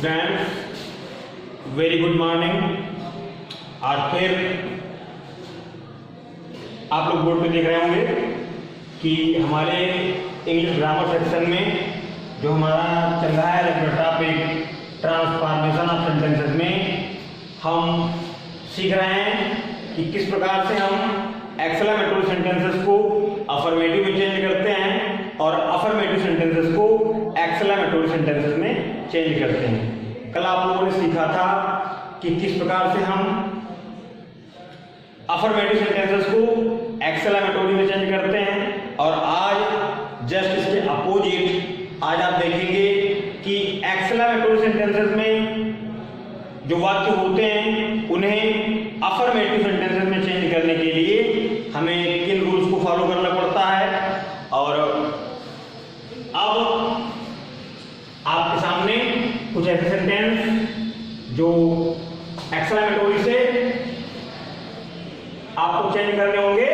Students, very good morning. आज फिर आप लोग बोर्ड पे देख रहे होंगे कि हमारे इंग्लिश ग्रामर सेक्शन में जो हमारा चल रहा है lecture topic transformation of sentences में हम सीख रहे हैं कि किस प्रकार से हम एक्सक्लेमेटरी सेंटेंसेस को अफर्मेटिव में चेंज करते हैं और अफर्मेटिव सेंटेंसेस को एक्सक्लेमेटरी सेंटेंसेस में चेंज करते हैं। कल आप लोगों ने सीखा था कि किस प्रकार से हम अफर्मेटिव सेंटेंसेस को एक्सक्लेमेटरी में चेंज करते हैं और आज जस्ट इसके अपोजिट आज आप देखेंगे कि एक्सक्लेमेटरी सेंटेंसेस में जो वाक्य होते हैं उन्हें अफर्मेटिव सेंटेंसेस में चेंज करने के लिए हमें किन रूल्स को फॉलो करना पड़ता है। और अब आपके सामने कुछ ऐसे सेंटेंस जो एक्सक्लेमेटरी से आपको चेंज करने होंगे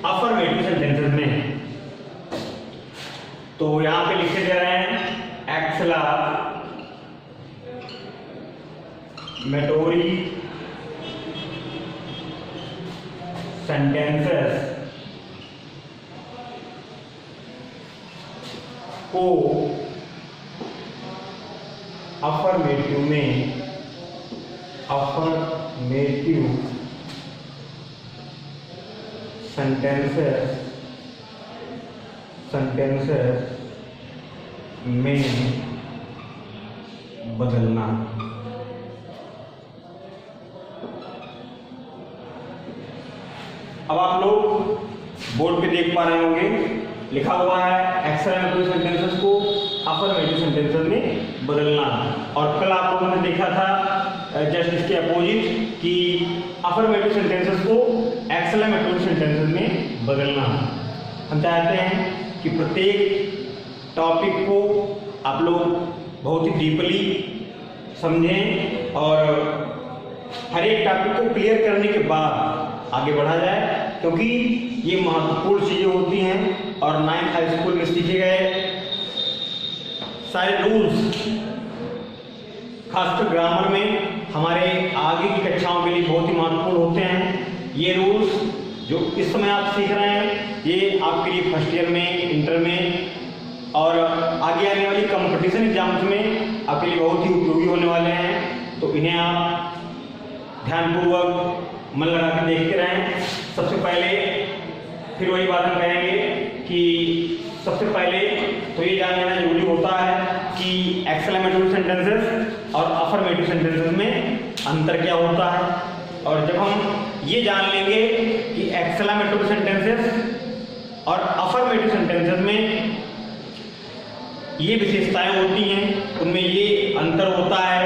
अफर्मेटिव सेंटेंसेस में। तो यहां पे लिखे जा रहे हैं एक्सक्लेमेटरी सेंटेंसेस को अफर्मेटिव में सेंटेंसेस में बदलना। अब आप लोग बोर्ड पे देख पा रहे होंगे लिखा हुआ है एक्सक्लेमेटरी सेंटेंसेस को अफर्मेटिव सेंटेंसेस में बदलना। और कल आप लोगों ने देखा था जस्ट इसके अपोजिट कि अफर्मेटिव सेंटेंसेस को एक्सक्लेमेटरी सेंटेंसेस में बदलना। हम चाहते हैं कि प्रत्येक टॉपिक को आप लोग बहुत ही डीपली समझें और हर एक टॉपिक को क्लियर करने के बाद आगे बढ़ा जाए, क्योंकि ये महत्वपूर्ण चीजें होती हैं और 9th हाई स्कूल में सीखे गए सारे रूल्स खासकर ग्रामर में हमारे आगे की कक्षाओं के लिए बहुत ही महत्वपूर्ण होते हैं। ये रूल्स जो इस समय आप सीख रहे हैं ये आपके लिए फर्स्ट ईयर में, इंटर में और आगे आने वाली कंपटीशन एग्जाम्स में आपके लिए बहुत ही उपयोगी होने वाले हैं। तो इन्हें आप ध्यानपूर्वक मन लगा के देखते रहें। सबसे पहले फिर वही बात हम कहेंगे कि सबसे पहले तो ये जान लेना जरूरी होता है कि एक्सक्लेमेटरी सेंटेंसेस और अफर्मेटिव सेंटेंसेस में अंतर क्या होता है। और जब हम ये जान लेंगे कि एक्सक्लेमेटरी सेंटेंसेस और अफर्मेटिव सेंटेंसेस में ये विशेषताएं होती हैं, उनमें ये अंतर होता है,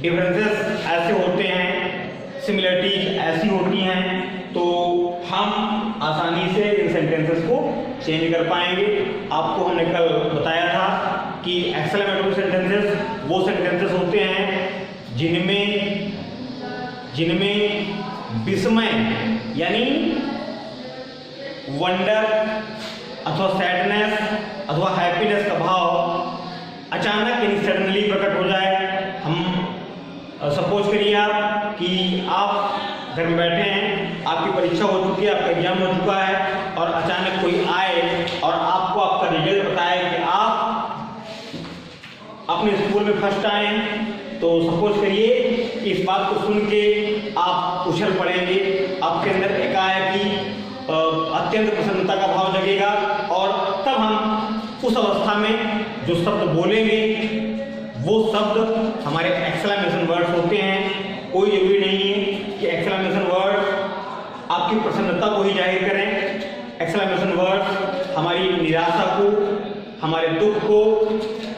डिफरेंसेस ऐसे होते हैं, सिमिलरिटीज ऐसी होती हैं, तो हम आसानी से इन सेंटेंसेस को चेंज कर पाएंगे। आपको हमने कल बताया था कि एक्सक्लेमेटरी सेंटेंसेस वो सेंटेंसेस होते हैं जिनमें विस्मय यानी वंडर अथवा सैडनेस अथवा हैप्पीनेस का भाव अचानक यानी सडनली प्रकट हो जाए। हम सपोज करिए आप कि आप घर में बैठे हैं, आपकी परीक्षा हो चुकी है, आपका एग्जाम हो चुका है और अचानक कोई आए और आपको आपका रिजल्ट बताए कि आप अपने स्कूल में फर्स्ट आए हैं। तो सपोज करिए कि इस बात को सुन के आप उछल पड़ेंगे, आपके अंदर एकाएक अत्यंत प्रसन्नता का भाव जगेगा और तब हम उस अवस्था में जो शब्द बोलेंगे वो शब्द हमारे एक्सक्लेमेशन वर्ड्स होते हैं। कोई जरूरी नहीं है कि एक्सक्लेमेशन वर्ड आपकी प्रसन्नता को ही जाहिर करें। एक्सक्लेमेशन वर्ड हमारी निराशा को, हमारे दुख को,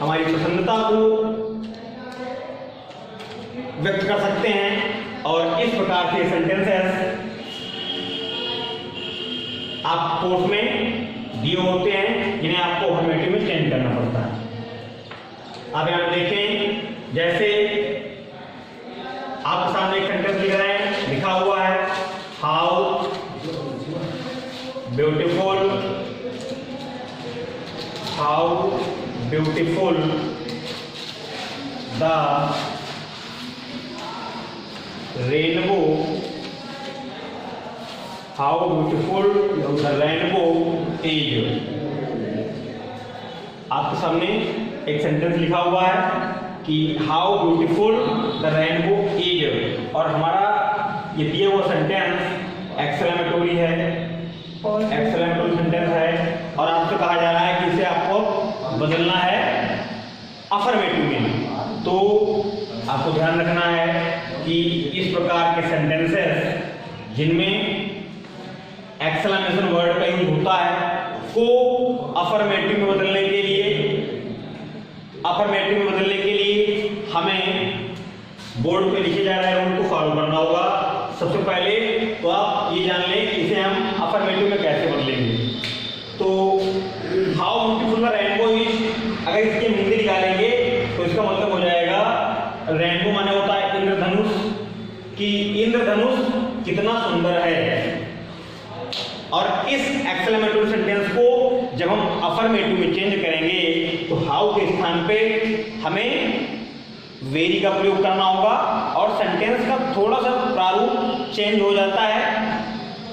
हमारी प्रसन्नता को व्यक्त कर सकते हैं। और इस प्रकार के सेंटेंसेस आप कोर्स में दिए होते हैं जिन्हें आपको अफर्मेटिव में चेंज करना पड़ता है। आप यहाँ देखें, जैसे आपके सामने एक सेंटेंस लिख रहे हैं, लिखा हुआ है how beautiful the rainbow, how beautiful the rainbow is. आपके सामने एक सेंटेंस लिखा हुआ है कि how beautiful the rainbow is, और हमारा ये दिया हुआ सेंटेंस एक्सक्लेमेटोरी है, एक्सक्लेमेटोरी सेंटेंस है, और आपसे कहा जा रहा है कि इसे आपको बदलना है अफर्मेटिव में। तो आपको ध्यान रखना है कि इस प्रकार के सेंटेंसेस जिनमें एक्सक्लेमेशन वर्ड का यूज होता है को अफर्मेटिव में बदलने के लिए हमें बोर्ड पे लिखे जा रहे हैं उनको फॉलो करना होगा। सबसे पहले तो आप ये जान लें कि इसे हम अफर्मेटिव में कैसे बदलेंगे। तो how beautiful the rainbow is, अगर इसकी हिंदी निकालेंगे तो इसका मतलब हो जाएगा, रेनबो माने होता है इंद्रधनुष, कि इंद्रधनुष कितना सुंदर है। और इस एक्सक्लेमेटरी सेंटेंस को जब हम अफर्मेटिव में चेंज करेंगे तो हाउ के स्थान पे हमें वेरी का प्रयोग करना होगा, और सेंटेंस का थोड़ा सा प्रारूप चेंज हो जाता है।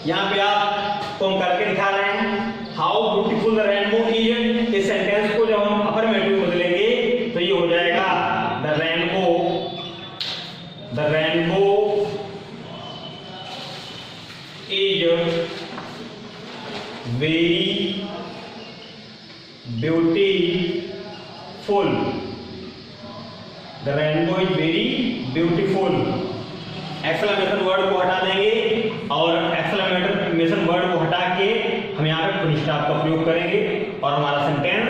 यहाँ पे आपको हम करके दिखा रहे हैं how beautiful the rainbow is. इस सेंटेंस को जब हम अफर्मेटिव में बदलेंगे तो ये हो जाएगा the rainbow is very beautiful. The rainbow is very beautiful. Exclamation word को हटा देंगे और एक्सक्लेमेशन वर्ड को हटा के हम यहाँ पे फुल स्टॉप का प्रयोग करेंगे और हमारा सेंटेंस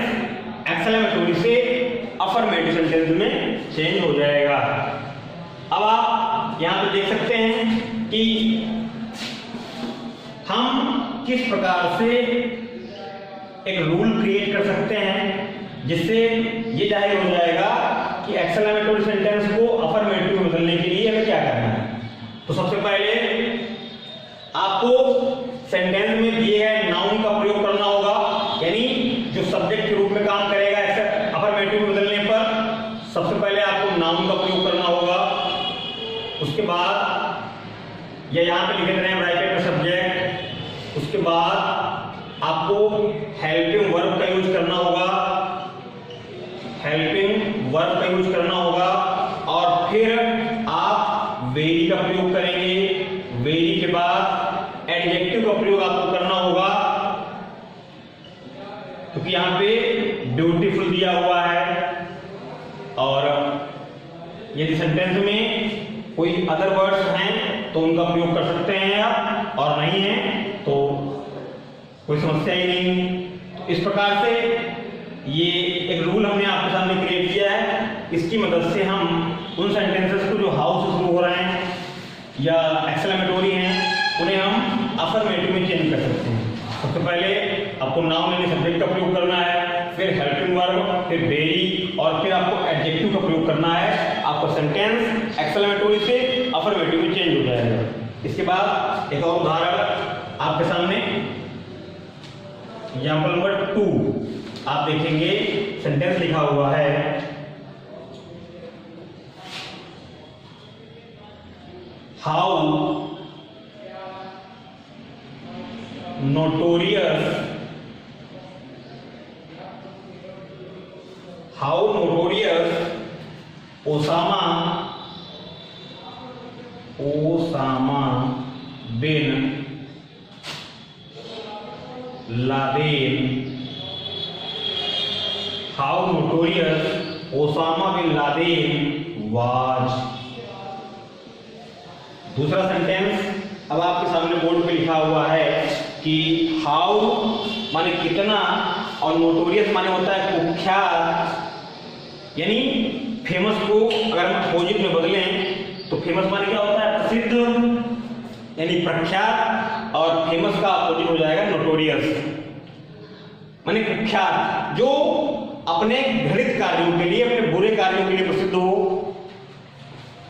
एक्सक्लेमेटरी से अफर्मेटिव सेंटेंस में चेंज हो जाएगा। अब आप यहाँ पे देख सकते हैं कि हम किस प्रकार से एक रूल क्रिएट कर सकते हैं जिससे ये जाहिर हो जाएगा कि एक्सक्लेमेटरी सेंटेंस को अफर्मेटिव में बदलने के लिए हमें क्या करना है। तो सबसे पहले आपको सेंटेंस में दिए गए नाउन का प्रयोग करना होगा, यानी जो सब्जेक्ट के रूप में काम करेगा अफर्मेटिव में बदलने पर सबसे पहले आपको नाउन का प्रयोग करना होगा। उसके बाद या यहाँ पे लिखे रहे हैं ब्रैकेट में सब्जेक्ट, उसके बाद आपको हेल्पिंग वर्ब का यूज करना होगा, हेल्पिंग वर्ब का यूज करना होगा, और फिर आप वेरी का प्रयोग करेंगे। वेरी के बाद एडजेक्टिव का प्रयोग आपको करना होगा, क्योंकि यहाँ पे ब्यूटीफुल दिया हुआ है। और यदि सेंटेंस में कोई अदर वर्ड्स हैं तो उनका प्रयोग कर सकते हैं आप, और नहीं है तो कोई समस्या ही नहीं। इस प्रकार से ये एक रूल हमने आपके सामने क्रिएट किया है। इसकी मदद से हम उन सेंटेंसेस को जो हाउ से शुरू हो रहे हैं या एक्सक्लेमेटरी हैं उन्हें हम अफर्मेटिव में चेंज कर सकते हैं। सबसे पहले आपको नाउन यानी सब्जेक्ट का प्रयोग करना है, फिर हेल्पिंग वर्ब, फिर वेरी, और फिर आपको एडजेक्टिव का प्रयोग करना है। आपका सेंटेंस एक्सक्लेमेटरी से अफर्मेटिव में चेंज हो जाएगा। इसके बाद एक और उदाहरण आपके सामने, एग्जाम्पल नंबर 2 आप देखेंगे सेंटेंस लिखा हुआ है how notorious Osama bin Laden, how notorious Osama bin Laden was। दूसरा सेंटेंस अब आपके सामने बोर्ड पे लिखा हुआ है कि हाउ माने कितना, और नोटोरियस माने होता है कुख्यात, यानी फेमस को अगर हम अपोजिट में बदलें तो फेमस माने क्या होता है, प्रसिद्ध यानी प्रख्यात, और फेमस का अपोजिट हो जाएगा नोटोरियस माने कुख्यात, जो अपने घृणित कार्यों के लिए, अपने बुरे कार्यों के लिए प्रसिद्ध हो,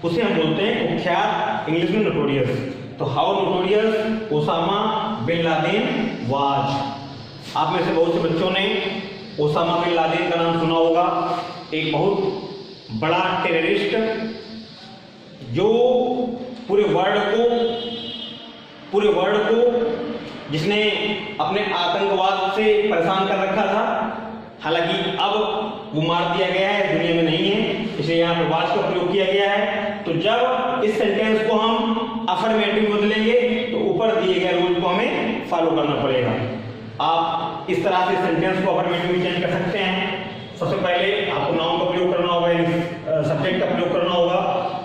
उसे हम बोलते हैं कुख्यात, इंग्लिश में नोटोरियस। तो how notorious Osama bin Laden was. आप में से बहुत से बच्चों ने ओसामा बिन लादेन का नाम सुना होगा। एक बहुत बड़ा टेररिस्ट जो पूरे वर्ल्ड को जिसने अपने आतंकवाद से परेशान कर रखा था। हालांकि अब वो मार दिया गया है, दुनिया में नहीं है, इसलिए यहाँ पर वाज का प्रयोग किया गया है। तो जब इस सेंटेंस को हम अफर्मेटिव में बदलेंगे तो ऊपर दिए गए रूल को हमें फॉलो करना पड़ेगा। आप इस तरह से सेंटेंस को अफर्मेटिव में चेंज कर सकते हैं। सबसे पहले आपको नाउन का प्रयोग करना होगा, सब्जेक्ट का प्रयोग करना होगा।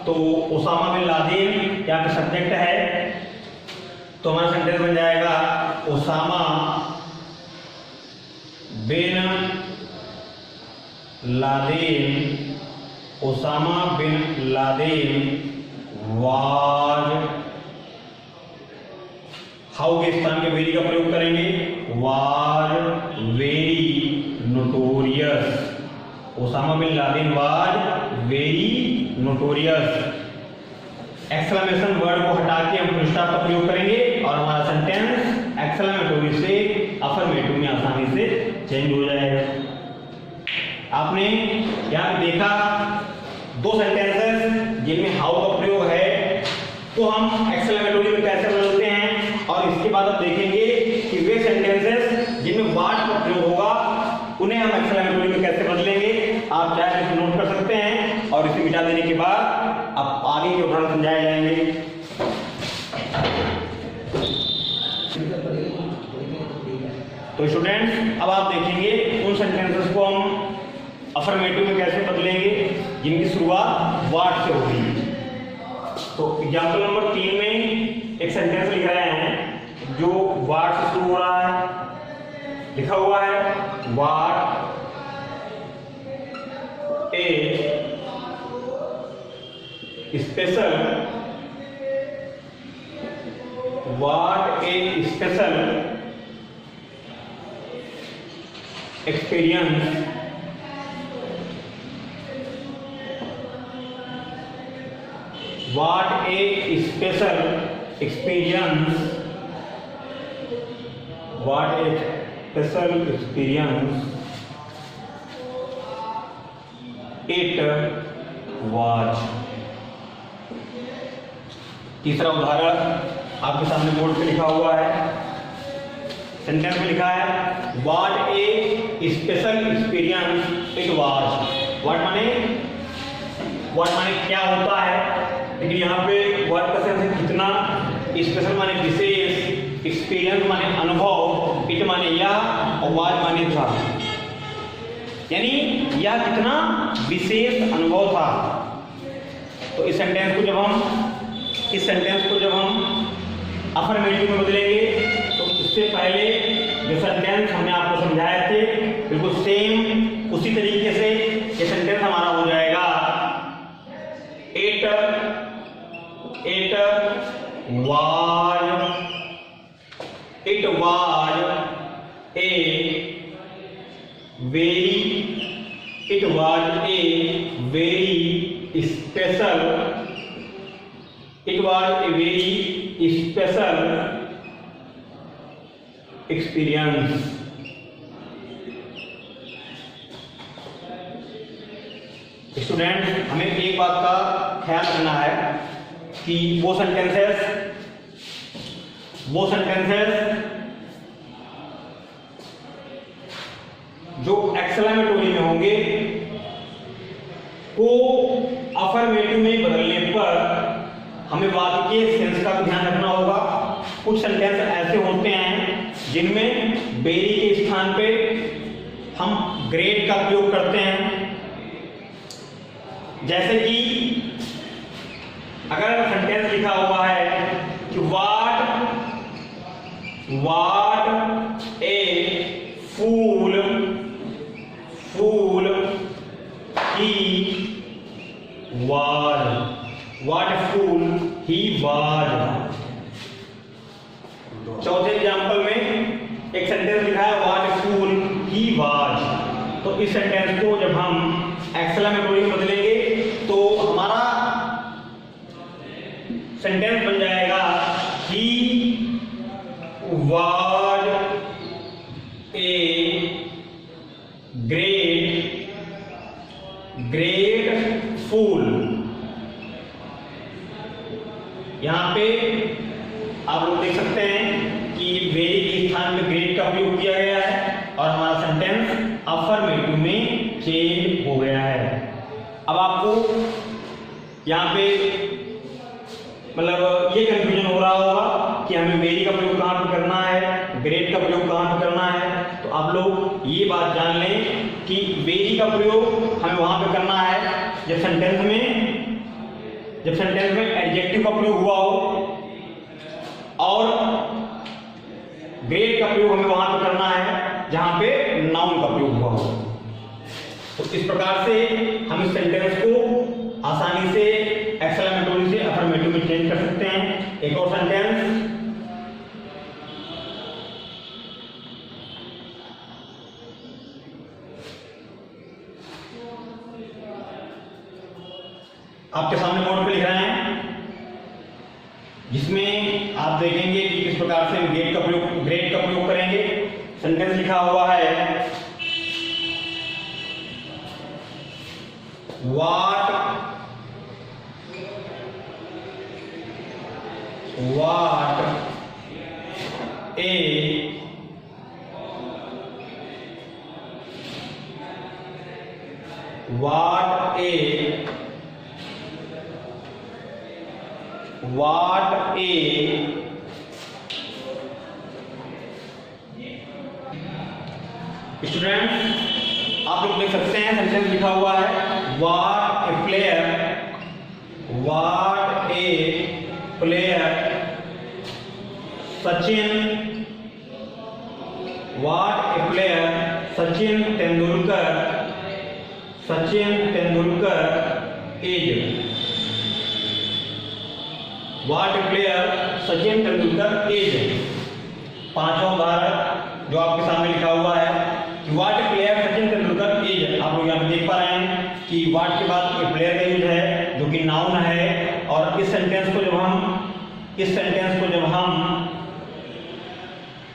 तो ओसामा बिन लादेन यहाँ पे सब्जेक्ट है, तो हमारा सेंटेंस बन जाएगा Osama bin Laden, Osama bin Laden was, how के स्थान पे वेरी का प्रयोग करेंगे, was very notorious. Osama bin Laden was very notorious. Exclamation word को हटा के हम फुल स्टॉप का प्रयोग करेंगे और हमारा सेंटेंस एक्सक्लेमेटरी से अफर्मेटिव में आसानी से चेंज हो जाएगा। आपने यहाँ पे देखा दो सेंटेंसेस जिनमें हाउ का प्रयोग है, तो हम एक्सक्लेमेटरी में कैसे बदलते हैं, और इसके बाद आप देखेंगे कि वे सेंटेंसेस जिनमें व्हाट का प्रयोग होगा उन्हें हम एक्सक्लेमेटरी में कैसे बदलेंगे। आप चाहे इसे नोट कर सकते हैं और इसे मिटा देने के बाद अब आगे के उदाहरण समझाए जाएंगे। तो स्टूडेंट्स, अब आप देखेंगे उन सेंटेंसेस को हम अफर्मेटिव में कैसे बदलेंगे जिनकी शुरुआत व्हाट से होगी। तो एग्जाम्पल नंबर 3 में एक सेंटेंस लिख रहे हैं जो व्हाट से शुरू हो रहा है। लिखा हुआ है what A special experience what a special experience it was। तीसरा उदाहरण आपके सामने बोर्ड पे लिखा हुआ है, सेंटेंस में लिखा है what a special experience it was। what माने क्या होता है, लेकिन यहाँ पे वर्ड का सेंस है कितना, स्पेशल माने विशेष, एक्सपीरियंस माने अनुभव, इट माने यह और वाज माने था, यानी यह कितना विशेष अनुभव था। तो इस सेंटेंस को जब हम अफर्मेटिव में बदलेंगे तो इससे पहले जो सेंटेंस हमने आपको समझाए थे बिल्कुल सेम उसी तरीके से ये सेंटेंस हमारा हो जाएगा it was a very special experience। Student, हमें एक बात का ख्याल रखना है कि वो सेंटेंसेस जो एक्सक्लेमेटरी में होंगे को अफर्मेटिव में बदलने पर हमें वाक्य के सेंस का भी ध्यान रखना होगा। कुछ सेंटेंस ऐसे होते हैं जिनमें वेरी के स्थान पे हम ग्रेट का प्रयोग करते हैं। जैसे कि अगर सेंटेंस लिखा हुआ है कि what a fool he was, what a fool he was. चौथे एग्जांपल में एक सेंटेंस लिखा है what a fool he was. तो इस सेंटेंस को जब हम एक्सक्लेमेटरी में बदलेंगे तो हमारा सेंटेंस बन जाएगा ही वाज ए ग्रेट फूल। यहाँ पे आप लोग देख सकते हैं कि वेरी के स्थान में ग्रेट का प्रयोग किया गया है और हमारा सेंटेंस अफर्मेटिव में चेंज हो गया है। अब आपको यहाँ पे मतलब ये कंफ्यूजन हो रहा होगा कि हमें वेरी का प्रयोग कहाँ पे करना है, ग्रेट का प्रयोग कहाँ पे करना है। तो आप लोग ये बात जान लें कि वेरी का प्रयोग हमें वहां पे करना है जब सेंटेंस में एडजेक्टिव का प्रयोग हुआ हो, और ग्रेट का प्रयोग हमें वहां पे करना है जहां पे नाउन का प्रयोग हुआ हो। तो इस प्रकार से हम इस सेंटेंस को आसानी से एक्सक्लेमेटरी से अफर्मेटिव में चेंज कर सकते हैं। एक और सेंटेंस, आपके सामने बोर्ड पे लिख रहे हैं, जिसमें आप देखेंगे कि किस प्रकार से ग्रेट का प्रयोग करेंगे। सेंटेंस लिखा हुआ है what a स्टूडेंट्स आप लोग देख सकते हैं सेंटेंस लिखा हुआ है what a player Sachin Tendulkar is what a player Sachin Tendulkar is। पांचवा उदाहरण जो आपके सामने लिखा हुआ है कि what A player Sachin Tendulkar is. आप लोग यहाँ पे देख पा रहे हैं कि व्हाट के बाद ए प्लेयर का यूज है जो कि नाउन है, और इस सेंटेंस को जब हम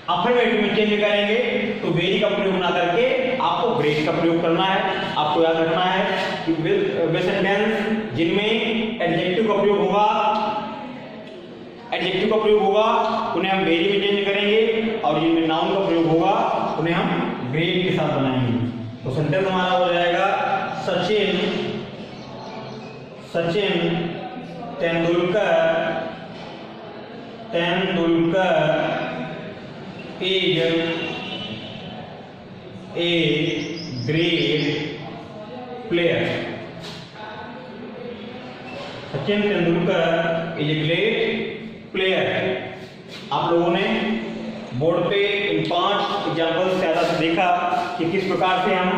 अफर्मेटिव में चेंज करेंगे तो वेरी का प्रयोग ना करके आपको ग्रेट का प्रयोग करना है। आपको याद रखना है कि वे सेंटेंस जिनमें एडजेक्टिव का प्रयोग होगा उन्हें हम वेरी में चेंज करेंगे, और जिनमें नाउन का प्रयोग होगा उन्हें हम ग्रेट के साथ बनाएंगे। तो सेंटेंस हमारा हो जाएगा Sachin Tendulkar is a great player. Sachin Tendulkar is a great player. आप लोगों ने बोर्ड पे इन 5 एग्जाम्पल से से देखा कि किस प्रकार से हम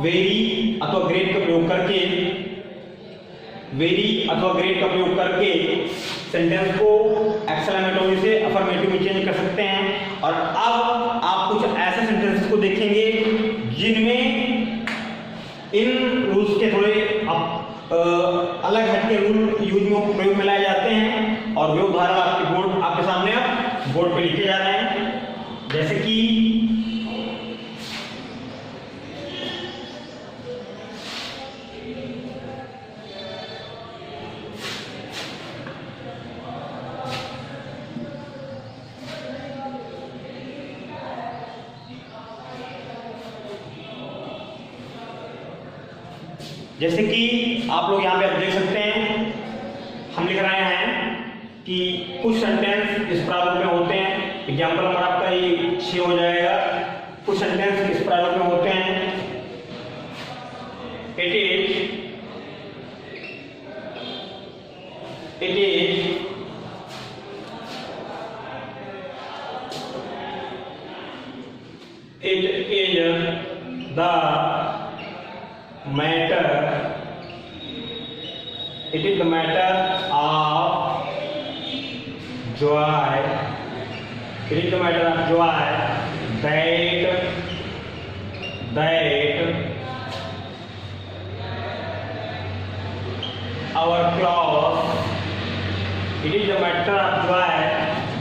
वेरी अथवा ग्रेट का प्रयोग करके सेंटेंस को एक्सक्लेमेटरी से अफर्मेटिव में चेंज कर सकते हैं। और अब आप कुछ ऐसे सेंटेंसेस को देखेंगे जिनमें इन रूल्स के थोड़े अलग हटके रूल यूज में प्रयोग में लाए जाते हैं, और वे उदाहरण आपके सामने बोर्ड पे लिखे जा रहे हैं। जैसे कि आप लोग यहाँ पे देख सकते हैं, हम लिख रहे हैं कि कुछ सेंटेंस इस प्रारूप में होते हैं। एग्जाम्पल नंबर आपका ये 6 हो जाएगा। कुछ सेंटेंस इस प्रारूप में होते हैं, it is the matter of joy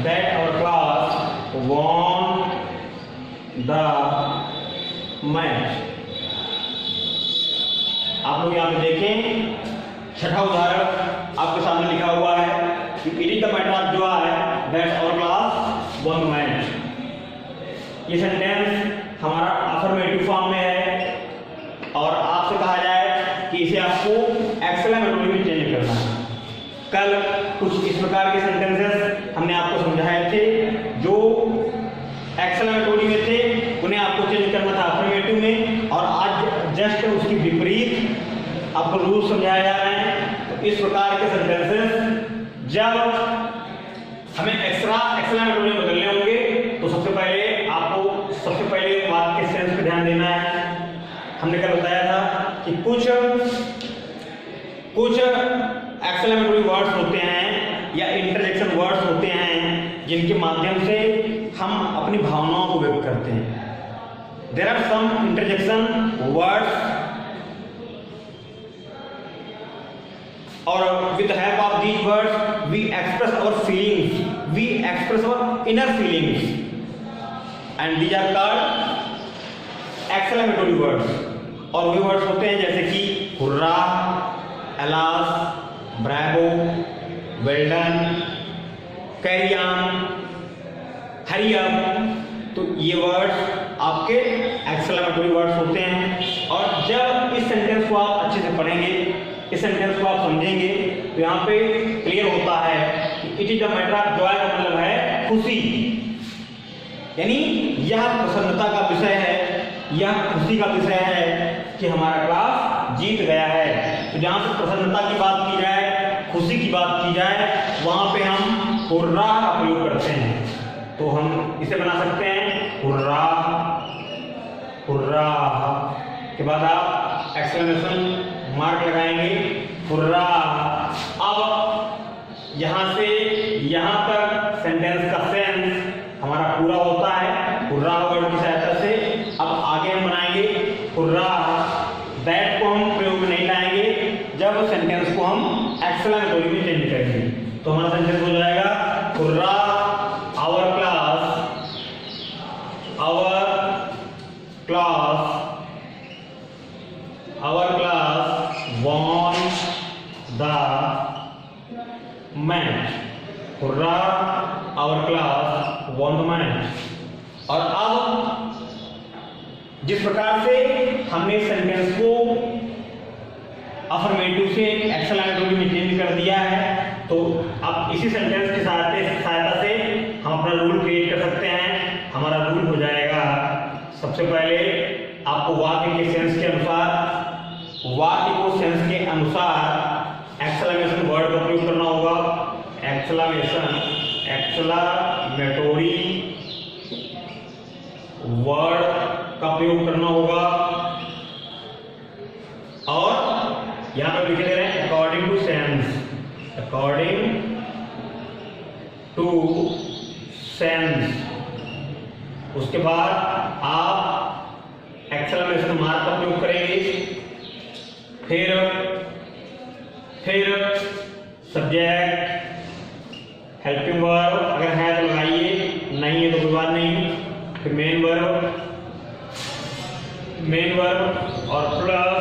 that our class won the match। आप लोग यहाँ पे देखें छठा उदाहरण आपके सामने लिखा हुआ है कि it is the matter of joy that our class one match. ये सेंटेंस हमारा अफर्मेटिव फॉर्म में है और आपसे कहा जाए कि इसे आपको एक्सक्लेमेटरी में चेंज करना है। कल कुछ इस प्रकार के सेंटेंसेस हमने आपको समझाए थे जो एक्सक्लेमेटरी में थे, उन्हें आपको चेंज करना था अफर्मेटिव में, और आज जस्ट उसकी विपरीत आपको रूल समझाया जा रहे हैं। तो इस प्रकार के सेंटेंसेस जब हमें एक्सक्लेमेटरी में बदलने होंगे तो सबसे पहले वाक्य के सेंस पे ध्यान देना है। हमने कल बताया था कि कुछ एक्सक्लेमेटरी वर्ड्स होते हैं या इंटरजेक्शन वर्ड्स होते हैं जिनके माध्यम से हम अपनी भावनाओं को व्यक्त करते हैं। There are some interjection words और with the help of these words we express our feelings, we express our inner feelings, and these are called exclamatory words। और वे वर्ड्स होते हैं जैसे कि hurrah, alas, Bravo, well done, carry on, hurry up. तो ये words आपके exclamatory words होते हैं। और जब इस सेंटेंस को आप अच्छे से पढ़ेंगे, इस सेंटेंस को आप समझेंगे, तो यहाँ पे क्लियर होता है कि it is the matter of Joy का मतलब है खुशी, यानी यह प्रसन्नता का विषय है, यह खुशी का विषय है कि हमारा क्लास जीत गया है। तो जहाँ से प्रसन्नता की बात की जाए, खुशी की बात की जाए, वहां पे हम हुर्रा का प्रयोग करते हैं। तो हम इसे बना सकते हैं हुर्रा, हुर्रा के बाद आप एक्सक्लेमेशन मार्क लगाएंगे, हुर्रा। अब यहां से यहां तक सेंटेंस का सेंस हमारा पूरा होता है हुर्रा वर्ड की सहायता से। अब आगे हम बनाएंगे हुर्रा, दैट को हम प्रयोग में नहीं लाएंगे जब क्लास को हम एक्सक्लेमेटरी में चेंज करेंगे तो हमारा सेंटेंस हो जाएगा hurrah our class won the match। Hurrah our class won the match। और अब जिस प्रकार से हमने सेंटेंस को अफर्मेटिव से एक्सक्लेमेटरी में चेंज कर दिया है, तो अब इसी सेंटेंस की सहायता से हम अपना रूल क्रिएट कर सकते हैं। हमारा रूल हो जाएगा, सबसे पहले आपको वाक्य के सेंस के अनुसार एक्सक्लेमेशन वर्ड का प्रयोग करना होगा। एक्सक्लेमेटरी वर्ड का प्रयोग करना होगा और यहां पर लिखे दे रहे हैं अकॉर्डिंग टू सेंस। उसके बाद आप एक्सक्लेमेशन मार्क का प्रयोग करेंगे, फिर सब्जेक्ट, हेल्पिंग वर्ब अगर है तो लगाइए, नहीं है तो कोई बात नहीं, फिर मेन वर्ब और प्लस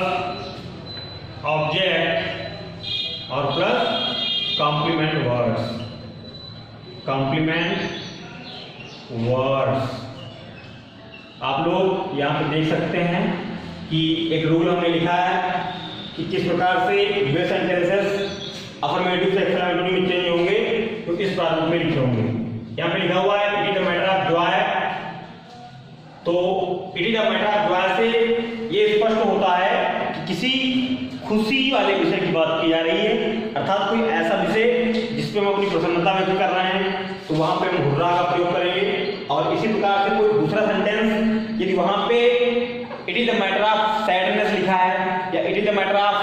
ऑब्जेक्ट और प्लस कॉम्प्लीमेंट वर्ड्स। आप लोग यहाँ पे देख सकते हैं कि एक रूल हमने लिखा है कि किस प्रकार से वे सेंटेंसेस अफर्मेटिव से एक्सक्लेमेटरी में चेंज होंगे, तो इस प्रारूप में लिखे होंगे। यहाँ पे लिखा हुआ है it is the matter of joy. तो it is the matter of joy से ये स्पष्ट होता है कि किसी खुशी वाले विषय की बात की जा रही है, अर्थात कोई ऐसा विषय जिसपे हम अपनी प्रसन्नता व्यक्त कर रहे हैं, तो वहां पे हम हुर्रा का प्रयोग करेंगे। और इसी प्रकार से कोई दूसरा सेंटेंस यदि वहां पे it is the matter of sadness लिखा है या it is the matter of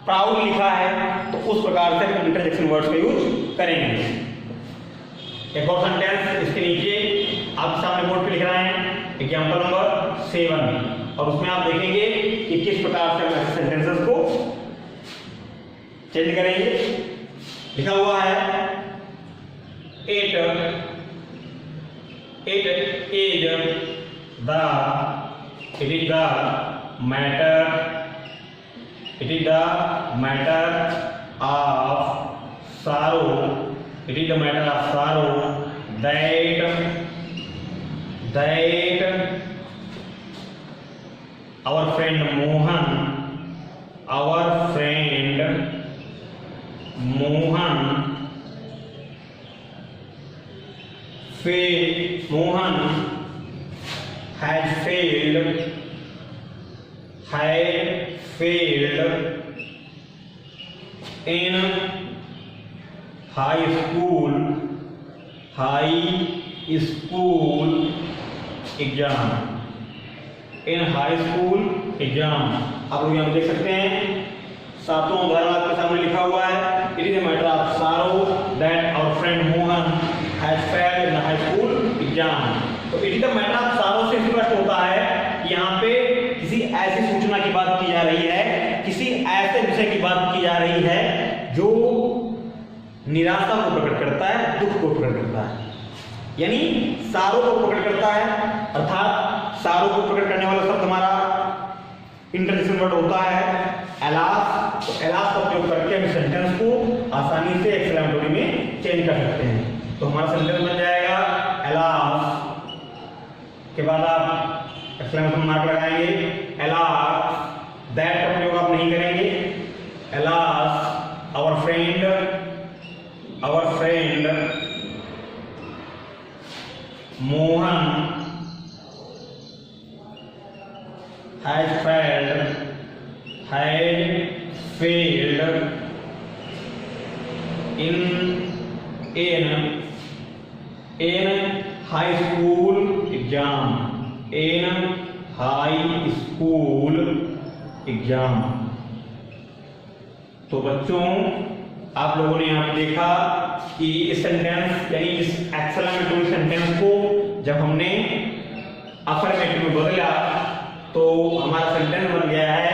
proud लिखा है, तो उस प्रकार से हम इंटरजेक्शन वर्ड्स का यूज करेंगे। एक और सेंटेंस इसके नीचे आप सामने बोर्ड पे लिख रहे हैं, एग्जांपल नंबर 7, और उसमें आप देखेंगे कि किस प्रकार से हम सेंटेंसेस को चेंज करेंगे। लिखा हुआ है it is the matter It is the matter of sorrow. It is the matter of sorrow that our friend Mohan had failed in high school exam. In high school exam आप लोग यहाँ देख सकते हैं, सातों उदाहरण आपके सामने लिखा हुआ है। It is a matter of sorrow that our friend Mohan has failed in high school exam. तो it is the matter of sorrow से स्पष्ट होता है कि यहाँ पे किसी ऐसी सूचना की बात की जा रही है, किसी ऐसे विषय की बात की जा रही है जो निराशा को प्रकट करता है, दुख को प्रकट करता है, यानी सारो को प्रकट करता है। अर्थात सारो को प्रकट करने वाला शब्द हमारा इंटरजेक्शन वर्ड होता है एलास। तो एलास का उपयोग करके हम सेंटेंस को आसानी से एक्सक्लेमेटरी में चेंज कर सकते हैं। तो हमारा सेंटेंस बन जाएगा एलास के बाद आप एक्सक्लेमेशन मार्क लगाएंगे। एलास दैट का प्रयोग आप नहीं करेंगे। Alas our friend Mohan had failed in high school exam. तो बच्चों आप लोगों ने यहाँ पे देखा कि इस सेंटेंस यानी इस एक्सक्लेमेटरी सेंटेंस को जब हमने अफर्मेटिव में बदला तो हमारा सेंटेंस बन गया है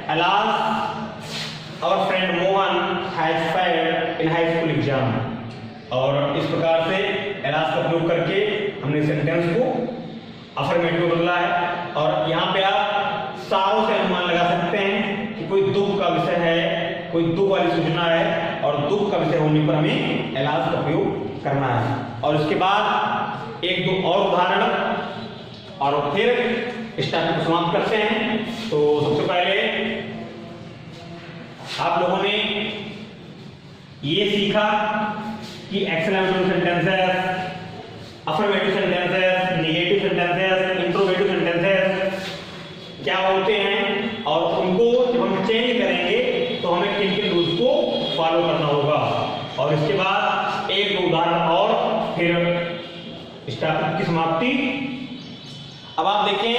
alas our friend Mohan has failed in high school exam. और इस प्रकार से अलास का प्रयोग करके हमने सेंटेंस को अफर्मेटिव बदला है। और यहाँ पे आप सारों से अनुमान लगा सकते हैं कि कोई दुख का विषय है, कोई दुख वाली सूचना है और दुख का विषय होने पर हमें अलास का प्रयोग करना है। और इसके बाद एक दो और उदाहरण और फिर इस टॉपिक को समाप्त करते हैं। तो सबसे पहले आप लोगों ने ये सीखा कि exclamatory sentences, affirmative sentences, negative sentences, interrogative sentences क्या होते हैं और उनको जब हम चेंज करेंगे तो हमें किन किन रूल्स को फॉलो करना होगा। और इसके बाद एक दो उदाहरण और फिर इस टॉपिक की समाप्ति। अब आप देखें,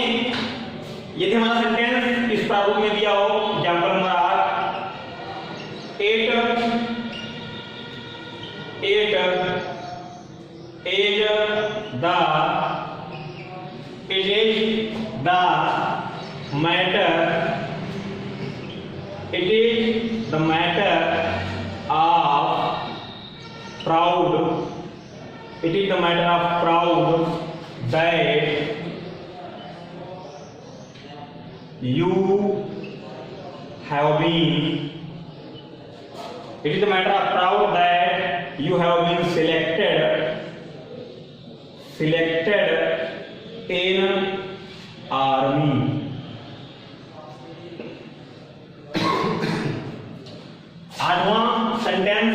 यदि हमारा सेंटेंस इस प्रारूप में दिया हो, example number 8, it is the matter of proud that you have been selected in army। आठवां सेंटेंस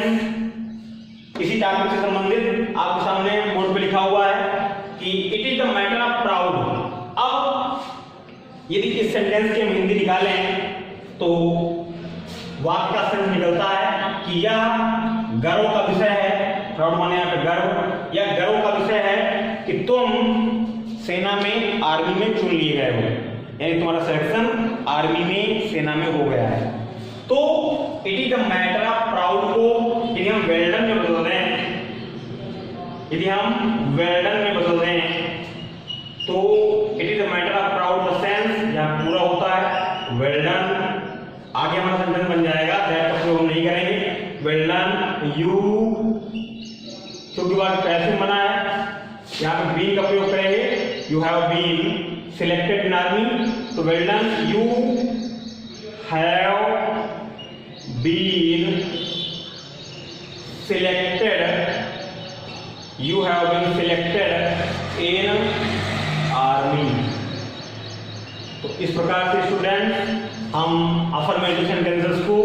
इसी टॉपिक से संबंधित आपके सामने बोर्ड पे लिखा हुआ है कि it is the matter of proud. अब यदि इस सेंटेंस के हम हिंदी निकालें तो वाक्य का सेंस निकलता है कि यह गर्व का विषय है। प्राउड माने यहाँ पे गर्व, या गर्व का विषय है कि तुम सेना में, आर्मी में चुन लिए गए हो, यानी तुम्हारा सिलेक्शन आर्मी में, सेना में हो गया है। तो it is the matter of proud को यदि हम वेल डन में बदल दें, तो it is the matter of proud the sense यहाँ पूरा होता है वेल डन। आगे हमारा सेंटेंस बन जाएगा, दैट का प्रयोग हम नहीं करेंगे। वेल डन यू, क्योंकि बात पैसिव बना है, यहाँ पे बीन का प्रयोग करेंगे। You have been selected in army, तो well done you have been selected, you have been selected in army। तो इस प्रकार से स्टूडेंट हम अफर्मेटिव सेंटेंसेस को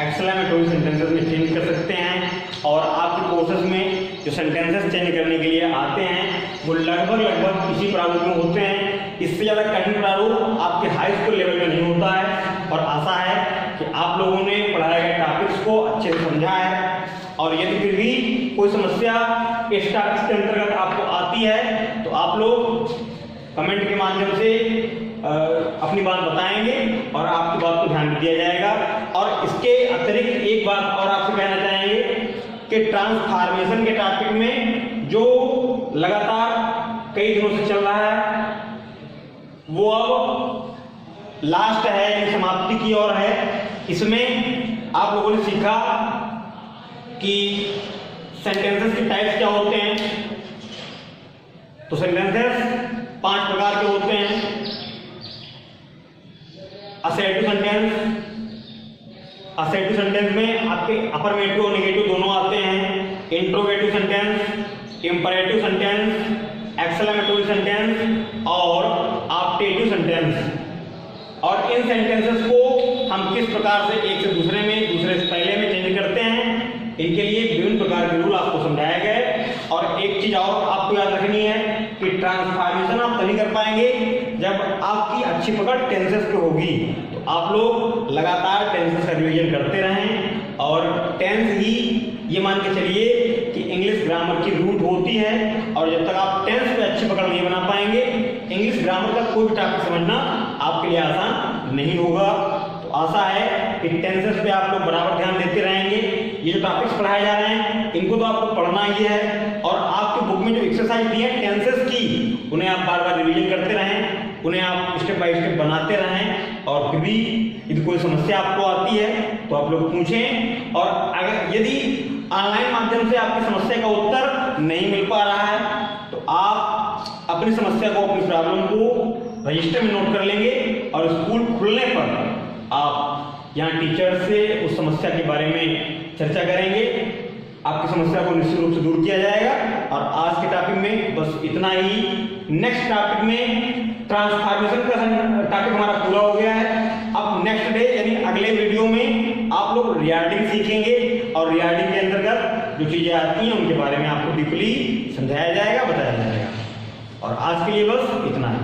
एक्सक्लेमेटरी सेंटेंसेस में चेंज कर सकते हैं, और आपके कोर्सेज में जो सेंटेंसेस चेंज करने के लिए आते हैं वो लगभग इसी प्रारूप में होते हैं। इससे ज़्यादा कठिन प्रारूप आपके हाई स्कूल लेवल में नहीं होता है, और आशा है कि आप लोगों ने पढ़ाए गए टॉपिक्स को अच्छे से समझा है। और यदि फिर भी कोई समस्या इस टॉपिक्स के अंतर्गत आपको आती है तो आप लोग कमेंट के माध्यम से अपनी बात बताएंगे और आपकी बात को ध्यान दिया जाएगा। और इसके अतिरिक्त एक बात और आपसे कहना चाहेंगे कि ट्रांसफॉर्मेशन के टॉपिक में जो लगातार कई दिनों से चल रहा है वो अब लास्ट है, समाप्ति की ओर है। इसमें आप लोगों ने सीखा कि सेंटेंसेस के टाइप्स क्या होते हैं। तो सेंटेंसेस 5 प्रकार के होते हैं। असर्टिव सेंटेंस, असर्टिव सेंटेंस में आपके अफर्मेटिव और नेगेटिव दोनों आते हैं। Interrogative sentence, imperative sentence, exclamatory sentence और ऑप्टेटिव सेंटेंस। और इन सेंटेंसेस को हम किस प्रकार से एक से दूसरे में, दूसरे से पहले में चेंज करते हैं, इनके लिए विभिन्न प्रकार के रूल आपको समझाया गया। और एक चीज और आपको याद रखनी है कि ट्रांसफॉर्मेशन आप तभी कर पाएंगे जब आपकी अच्छी पकड़ टेंसेस पे होगी। तो आप लोग लगातार टेंसेस का रिवीजन करते रहें, और टेंस ही ये मान के चलिए कि इंग्लिश ग्रामर की रूट होती है। और जब तक आप टेंस पे अच्छी पकड़ नहीं बना पाएंगे, इंग्लिश ग्रामर का कोई भी टॉपिक समझना आपके लिए आसान नहीं होगा। तो आशा है कि टेंसेस पे आप लोग बराबर ध्यान देते रहेंगे। ये जो टॉपिक्स पढ़ाए जा रहे हैं इनको तो आपको पढ़ना ही है, और आपकी बुक में जो एक्सरसाइज दी है टेंसेस की, उन्हें आप बार बार रिवीजन करते रहें, उन्हें आप स्टेप बाय स्टेप बनाते रहें। और फिर भी यदि कोई समस्या आपको आती है तो आप लोग पूछें। और अगर यदि ऑनलाइन माध्यम से आपकी समस्या का उत्तर नहीं मिल पा रहा है तो आप अपनी समस्या को, अपनी प्रॉब्लम को रजिस्टर में नोट कर लेंगे, और स्कूल खुलने पर आप यहाँ टीचर से उस समस्या के बारे में चर्चा करेंगे। आपकी समस्या को निश्चित रूप से दूर किया जाएगा। और आज के टॉपिक में बस इतना ही। नेक्स्ट टॉपिक में ट्रांसफॉर्मेशन का टॉपिक हमारा पूरा हो गया है। अब नेक्स्ट डे यानी अगले वीडियो में आप लोग रिगार्डिंग सीखेंगे, और रिगार्डिंग के अंतर्गत जो चीजें आती हैं उनके बारे में आपको डीपली समझाया जाएगा, बताया जाएगा। और आज के लिए बस इतना है।